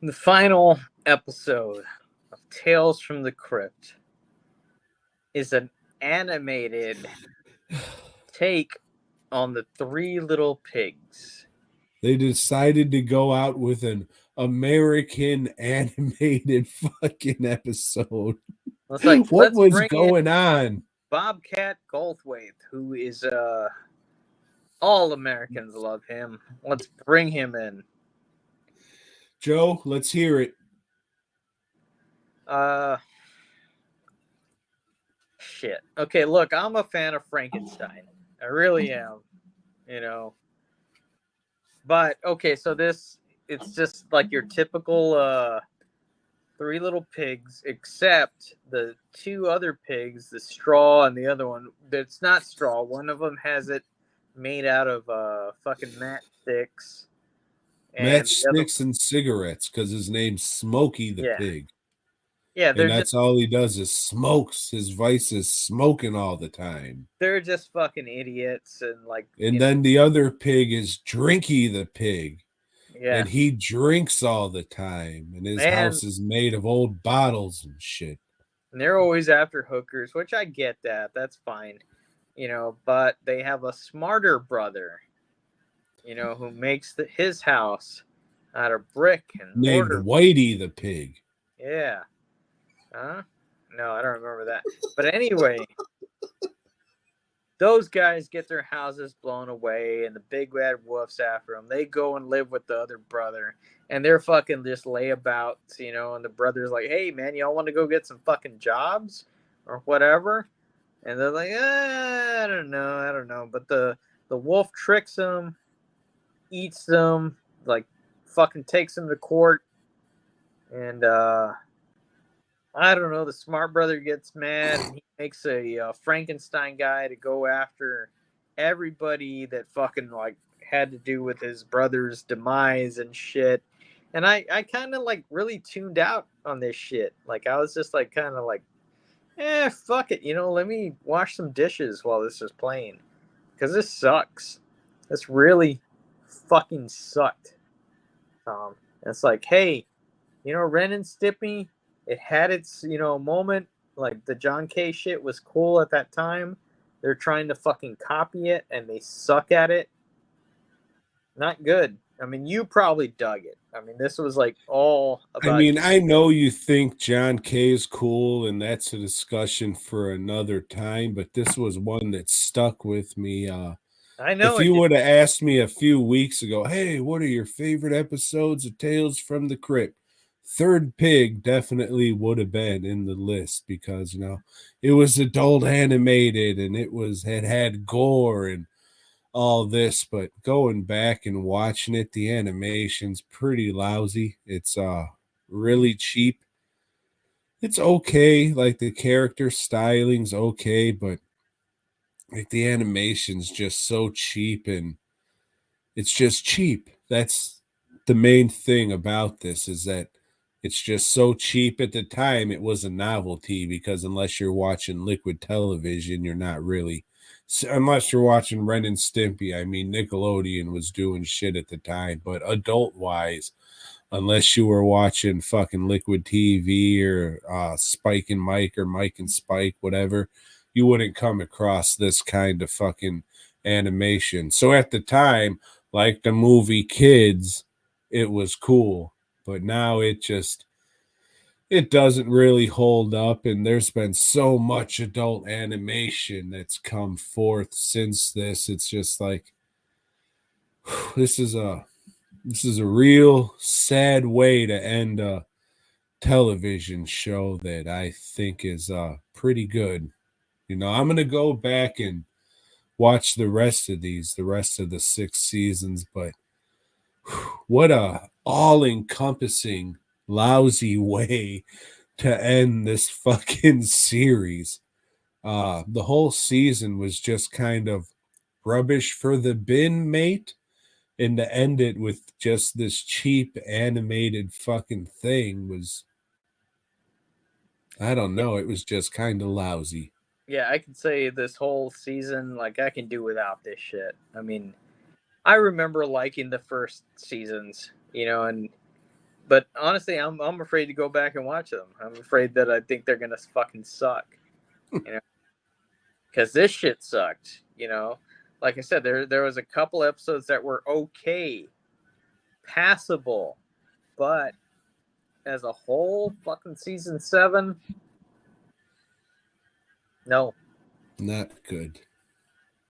The final episode of Tales from the Crypt is an animated take on the Three Little Pigs. They decided to go out with an American animated fucking episode. It's like, What let's was bring in going on? Bobcat Goldthwait, who is all Americans love him. Let's bring him in. Joe, let's hear it. Shit. Okay, look, I'm a fan of Frankenstein. I really am. You know. But okay, so it's just like your typical Three Little Pigs, except the two other pigs, the straw and the other one that's not straw. One of them has it made out of fucking matchsticks, and the other, Matchsticks and cigarettes, because his name's Smokey the yeah, Pig. yeah, And that's all he does is smokes. His vice is smoking all the time. they're just fucking idiots, and like, And then the other pig is Drinky the Pig. yeah, And he drinks all the time. And his house is made of old bottles and shit. And they're always after hookers, which I get that. That's fine. But they have a smarter brother, who makes his house out of brick and named mortar. Whitey the Pig. Yeah. Huh? No, I don't remember that. But anyway, those guys get their houses blown away, and the big bad wolf's after them. They go and live with the other brother, and they're fucking just layabouts, and the brother's like, hey, man, y'all want to go get some fucking jobs or whatever? And they're like, I don't know. But the wolf tricks them, eats them, like fucking takes them to court, and I don't know. The smart brother gets mad, and he makes a Frankenstein guy to go after everybody that fucking like had to do with his brother's demise and shit. And I kind of like really tuned out on this shit. Like I was just like kind of like, fuck it. Let me wash some dishes while this is playing, because this sucks. This really fucking sucked. It's like, hey, Ren and Stimpy, it had its, moment. Like the John K shit was cool at that time. They're trying to fucking copy it, and they suck at it. Not good. I mean, you probably dug it. I mean, this was like all about. I mean, I know you think John K is cool, and that's a discussion for another time, but this was one that stuck with me. I know. If you would have asked me a few weeks ago, hey, what are your favorite episodes of Tales from the Crypt? Third Pig definitely would have been in the list because it was adult animated and it had gore and all this, but going back and watching it, the animation's pretty lousy. It's really cheap. It's okay, like the character styling's okay, but like the animation's just so cheap and it's just cheap. That's the main thing about this is that it's just so cheap. At the time it was a novelty because unless you're watching liquid television, you're not really, unless you're watching Ren and Stimpy. I mean, Nickelodeon was doing shit at the time, but adult wise, unless you were watching fucking Liquid TV or Spike and Mike or Mike and Spike, whatever, you wouldn't come across this kind of fucking animation. So at the time, like the movie Kids, it was cool, but now it doesn't really hold up, and there's been so much adult animation that's come forth since this. It's just like this is a real sad way to end a television show that I think is pretty good. I'm gonna go back and watch the rest of the 6 seasons, but what a all-encompassing lousy way to end this fucking series. The whole season was just kind of rubbish for the bin mate, and to end it with just this cheap animated fucking thing was, I don't know, it was just kind of lousy. Yeah, I can say this whole season, like, I can do without this shit. I mean, I remember liking the first seasons, and But honestly, I'm afraid to go back and watch them. I'm afraid that I think they're gonna fucking suck, you know, because this shit sucked. You know, like I said, there was a couple episodes that were okay, passable, but as a whole, fucking season 7, no. Not good.